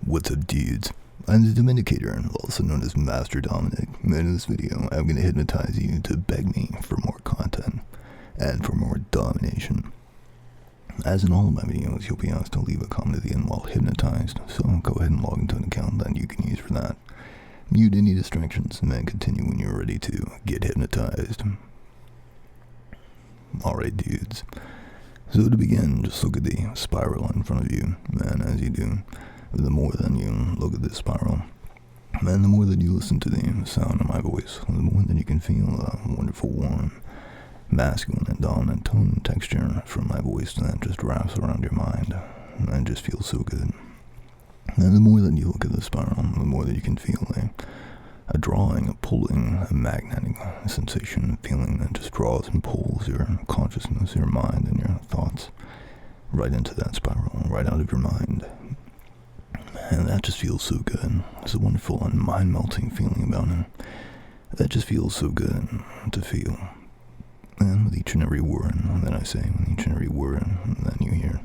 What's up, dudes? I'm the Dominicator, also known as Master Dominic, and in this video I'm going to hypnotize you to beg me for more content and for more domination. As in all of my videos, you'll be asked to leave a comment at the end while hypnotized, so go ahead and log into an account that you can use for that. Mute any distractions and then continue when you're ready to get hypnotized. Alright, dudes. So to begin, just look at the spiral in front of you, and as you do, the more that you look at this spiral, and the more that you listen to the sound of my voice, the more that you can feel a wonderful, warm, masculine and dominant tone and texture from my voice that just wraps around your mind, and just feels so good. And the more that you look at the spiral, the more that you can feel a drawing, a pulling, a magnetic sensation, feeling that just draws and pulls your consciousness, your mind, and your thoughts right into that spiral, right out of your mind. And that just feels so good. There's a wonderful and mind-melting feeling about it. That just feels so good to feel. And with each and every word that I say, with each and every word that you hear,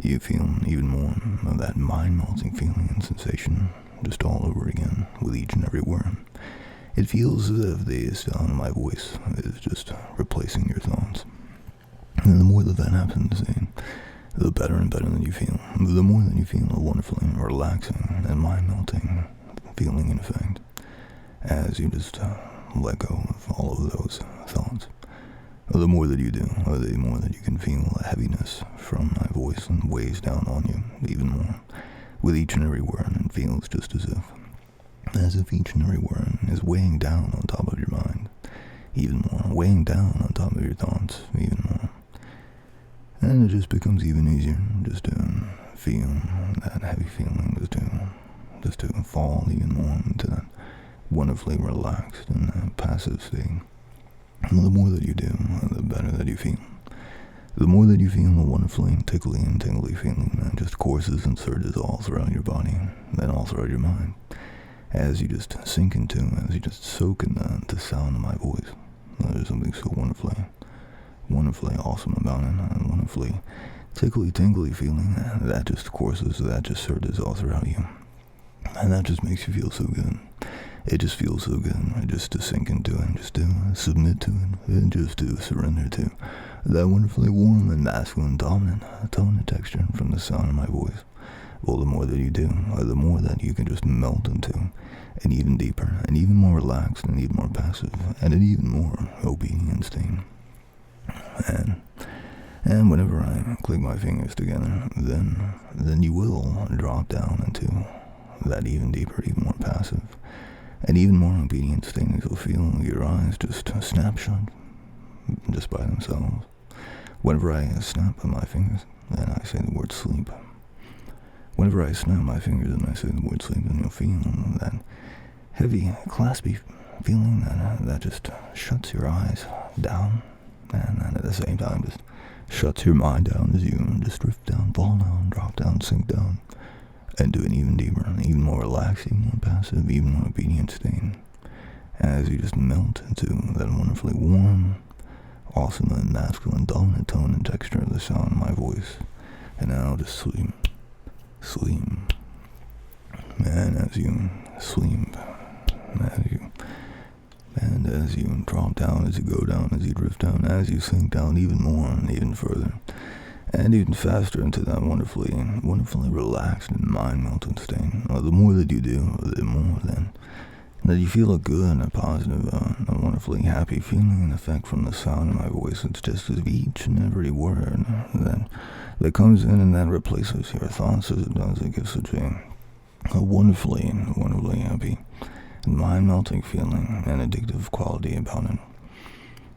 you feel even more of that mind-melting feeling and sensation just all over again with each and every word. It feels as if the sound of my voice is just replacing your thoughts. And the more that happens, the better and better that you feel. The more that you feel a wonderfully relaxing and mind-melting feeling in effect as you just let go of all of those thoughts. The more that you do, the more that you can feel a heaviness from my voice and weighs down on you even more with each and every word, and feels just as if each and every word is weighing down on top of your mind even more, weighing down on top of your thoughts even more. And it just becomes even easier just to feel that heavy feeling, just to fall even more into that wonderfully relaxed and passive state. And the more that you do, the better that you feel. The more that you feel a wonderfully tickly and tingly feeling that just courses and surges all throughout your body, and all throughout your mind, as you just sink into, as you just soak in the sound of my voice. There's something so wonderfully awesome about it, and wonderfully tickly tingly feeling that just courses, that just surges all throughout you, and that just makes you feel so good. It just feels so good, just to sink into it, just to submit to it, and just to surrender to that wonderfully warm and masculine dominant tone and texture from the sound of my voice. Well, the more that you do, the more that you can just melt into an even deeper, and even more relaxed, and even more passive, and an even more obedient state. And whenever I click my fingers together, then you will drop down into that even deeper, even more passive, and even more obedient state. You'll feel your eyes just snap shut, just by themselves. Whenever I snap my fingers, then I say the word sleep. Whenever I snap my fingers and I say the word sleep, then you'll feel that heavy, claspy feeling that just shuts your eyes down, and at the same time just shuts your mind down as you just drift down, fall down, drop down, sink down, and do an even deeper, even more relaxed, even more passive, even more obedient state, as you just melt into that wonderfully warm, awesome and masculine dominant tone and texture of the sound of my voice. And now just sleep, and as you sleep, as you drop down, as you go down, as you drift down, as you sink down even more and even further, and even faster into that wonderfully relaxed and mind-melting state. The more that you do, the more then that you feel a good and a positive, a wonderfully happy feeling and effect from the sound of my voice. It's just as each and every word that comes in and that replaces your thoughts as it does. It gives such a wonderfully happy and mind-melting feeling and addictive quality about it,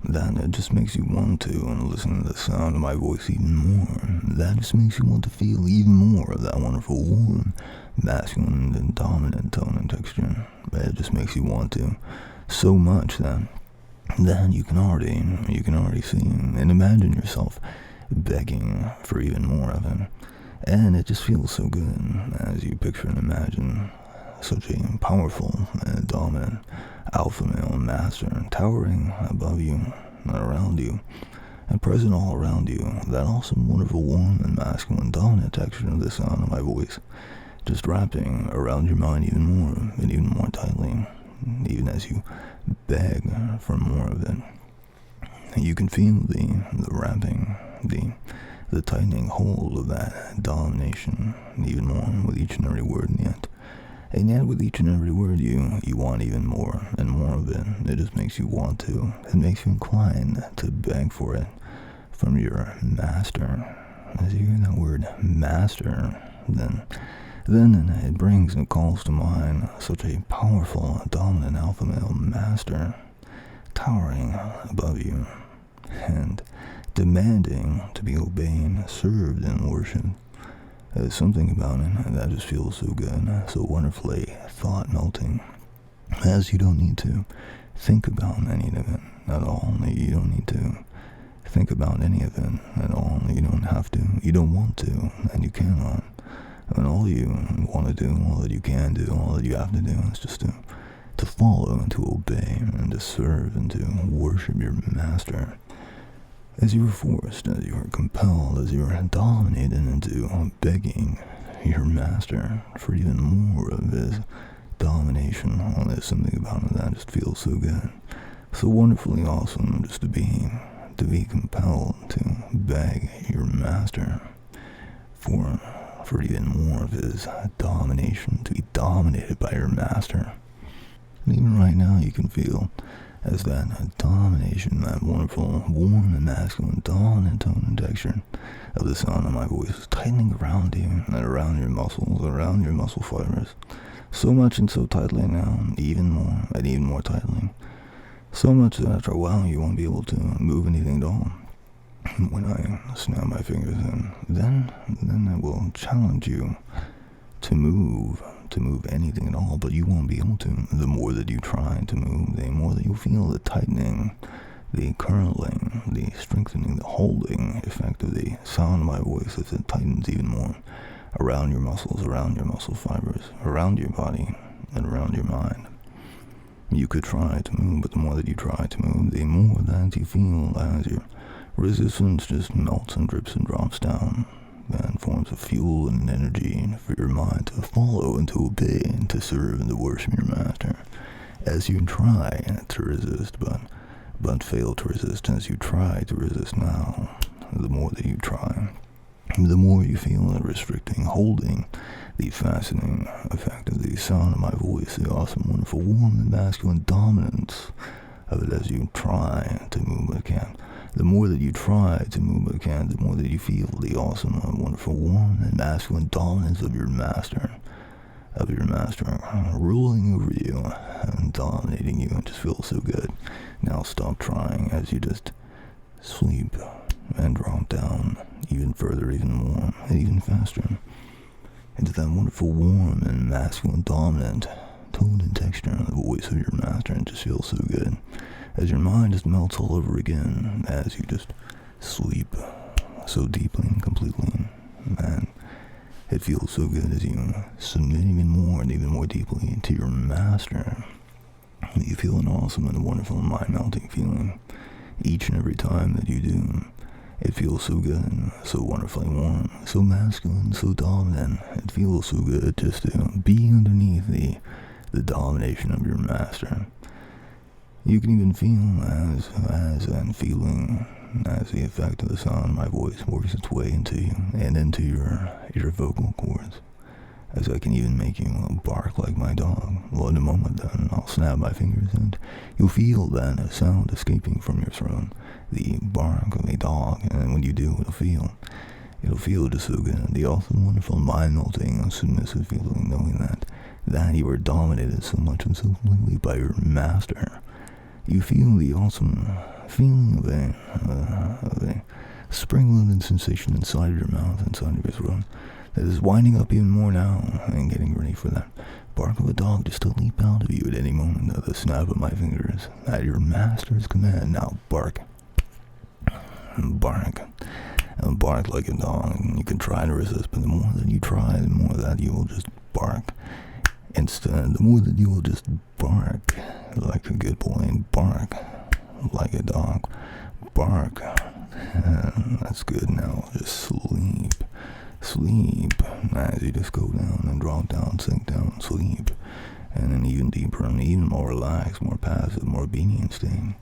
that it just makes you want to listen to the sound of my voice even more. That just makes you want to feel even more of that wonderful, warm, masculine and dominant tone and texture. It just makes you want to so much that you can already see and imagine yourself begging for even more of it. And it just feels so good as you picture and imagine such a powerful and dominant alpha male master towering above you and around you and present all around you. That awesome, wonderful, warm and masculine dominant texture of the sound of my voice just wrapping around your mind even more and even more tightly, even as you beg for more of it. You can feel the wrapping, the tightening hold of that domination even more with each and every word, and yet with each and every word you want even more and more of it. It just makes you want to. It makes you inclined to beg for it from your master. As you hear that word master, then it brings and calls to mind such a powerful, dominant alpha male master towering above you and demanding to be obeyed, served, and worshipped. There's something about it that just feels so good, so wonderfully thought-melting, as you don't need to think about any of it at all. You don't need to think about any of it at all. You don't have to. You don't want to, and you cannot. And all you want to do, all that you can do, all that you have to do is just to follow and to obey and to serve and to worship your master. As you are forced, as you are compelled, as you are dominated into begging your master for even more of his domination. Oh, there's something about it that just feels so good, so wonderfully awesome, just to be compelled to beg your master for even more of his domination, to be dominated by your master. And even right now you can feel as that domination, that wonderful, warm and masculine, dominant tone and texture of the sound of my voice is tightening around you and around your muscles, around your muscle fibers. So much and so tightly now, even more and even more tightly. So much that after a while you won't be able to move anything at all. When I snap my fingers in, then I will challenge you to move anything at all, but you won't be able to. The more that you try to move, the more that you feel the tightening, the curling, the strengthening, the holding effect of the sound of my voice as it tightens even more around your muscles, around your muscle fibers, around your body, and around your mind. You could try to move, but the more that you try to move, the more that you feel as your resistance just melts and drips and drops down. And forms of fuel and energy for your mind to follow and to obey and to serve and to worship your master. As you try to resist, but fail to resist, as you try to resist now, the more that you try, the more you feel the restricting, holding, the fascinating effect of the sound of my voice, the awesome, wonderful, warm and masculine dominance of it as you try to move but can't. The more that you try to move but can't, the more that you feel the awesome, wonderful, warm and masculine dominance of your master ruling over you and dominating you. It just feels so good. Now stop trying as you just sleep and drop down even further, even more, and even faster into that wonderful, warm and masculine dominant tone and texture of the voice of your master. It just feels so good as your mind just melts all over again as you just sleep so deeply and completely. And it feels so good as you submit even more and even more deeply to your master. You feel an awesome and wonderful mind-melting feeling each and every time that you do. It feels so good, so wonderfully warm, so masculine, so dominant. It feels so good just to be underneath the domination of your master. You can even feel as that feeling, as the effect of the sound of my voice works its way into you and into your vocal cords. As I can even make you bark like my dog. Well, in a moment then, I'll snap my fingers and you'll feel that sound escaping from your throat, the bark of a dog, and when you do, it'll feel just so good. The awesome, wonderful, mind-melting, submissive feeling, knowing that you are dominated so much and so completely by your master. You feel the awesome feeling of a spring-loaded sensation inside of your mouth, inside of your throat, that is winding up even more now and getting ready for that bark of a dog just to leap out of you at any moment of the snap of my fingers at your master's command. Now bark. Bark. And bark like a dog. And you can try to resist, but the more that you try, the more that you will just bark. Instead, the more that you will just bark like a good boy and bark like a dog. Bark. And that's good now. Just sleep. sleep, as you just go down and drop down, sink down, sleep, and an even deeper and even more relaxed, more passive, more obedient state.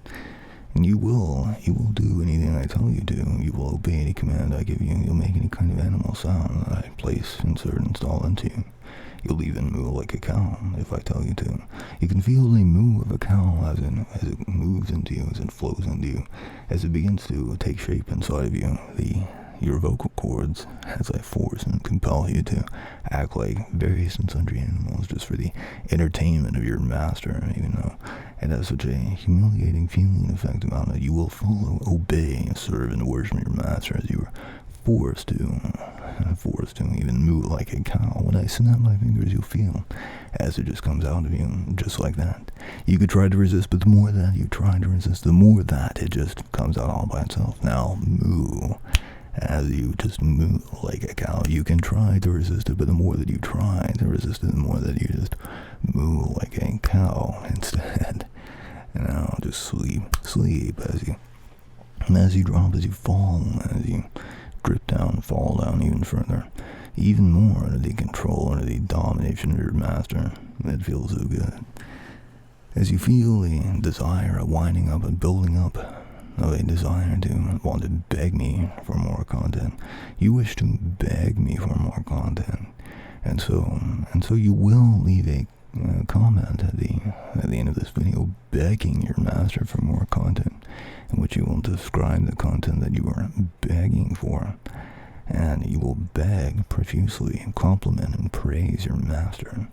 And you will do anything I tell you to. You will obey any command I give you. You'll make any kind of animal sound that I place, insert, install into you. You'll even moo like a cow if I tell you to. You can feel the moo of a cow as it moves into you, as it flows into you, as it begins to take shape inside of you. Your vocal cords, as I force and compel you to act like various and sundry animals just for the entertainment of your master, even though it has such a humiliating feeling effect about it. You will follow, obey, serve, and worship your master as you are forced to even moo like a cow. When I snap my fingers, you'll feel as it just comes out of you, just like that. You could try to resist, but the more that you try to resist, the more that it just comes out all by itself. Now, moo. As you just moo like a cow. You can try to resist it, but the more that you try to resist it, the more that you just moo like a cow instead. And now just sleep as you drop, as you fall, as you drip down, fall down even further, even more under the control, under the domination of your master. It feels so good. As you feel the desire of winding up and building up, of a desire to want to beg me for more content. You wish to beg me for more content. And so you will leave a comment at the end of this video begging your master for more content, in which you will describe the content that you are begging for. And you will beg profusely, compliment and praise your master.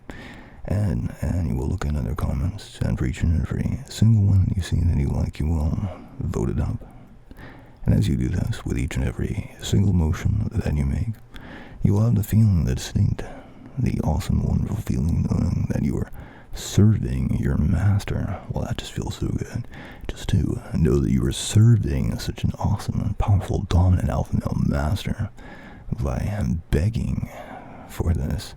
And you will look at other comments, and for each and every single one that you see that you like, you will vote it up. And as you do this, with each and every single motion that you make, you will have the feeling, the distinct, the awesome, wonderful feeling knowing that you are serving your master. Well, that just feels so good. Just to know that you are serving such an awesome and powerful, dominant alpha male master by begging for this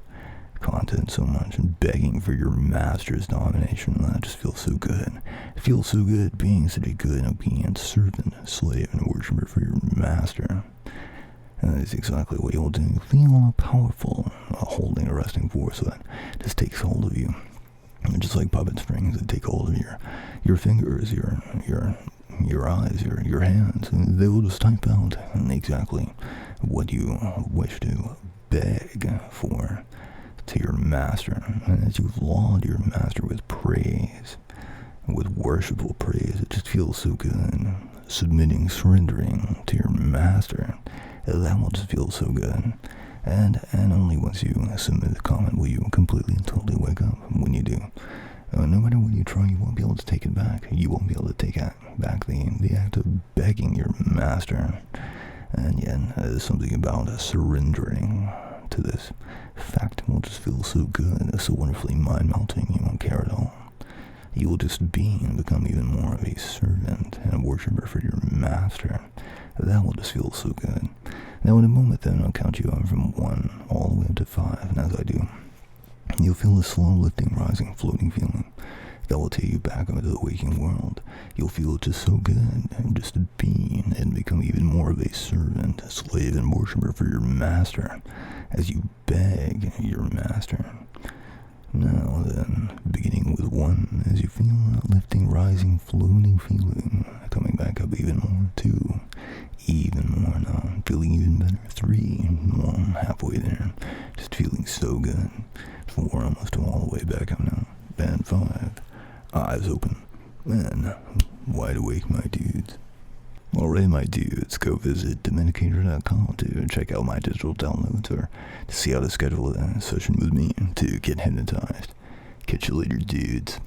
content so much and begging for your master's domination. That just feels so good. It feels so good being such a good and obedient servant, slave, and worshiper for your master. And that is exactly what you'll do. Feel a powerful holding, arresting force that just takes hold of you. And just like puppet strings that take hold of your fingers, your eyes, your hands, and they will just type out exactly what you wish to beg for to your master. And as you've lauded your master with praise, with worshipful praise, it just feels so good. Submitting, surrendering to your master, that will just feel so good. And only once you submit the comment will you completely and totally wake up. When you do, no matter what you try, you won't be able to take it back. You won't be able to take back the act of begging your master. And yet, there's something about surrendering to this fact will just feel so good, so wonderfully mind-melting. You won't care at all. You will just be and become even more of a servant and a worshiper for your master. That will just feel so good. Now in a moment then, I'll count you out from 1 all the way up to 5, and as I do, you'll feel a slow lifting, rising, floating feeling that will take you back into the waking world. You'll feel it just so good, and just to be and become even more of a servant, slave, and worshiper for your master, as you beg your master. Now then, beginning with 1, as you feel that lifting, rising, floating feeling, coming back up even more. 2, even more now, feeling even better. 3, well, halfway there, just feeling so good. 4, almost all the way back up now. And 5, eyes open, and wide awake, my dudes. Alright, my dudes, go visit Dominicator.com to check out my digital downloads or to see how to schedule a session with me to get hypnotized. Catch you later, dudes.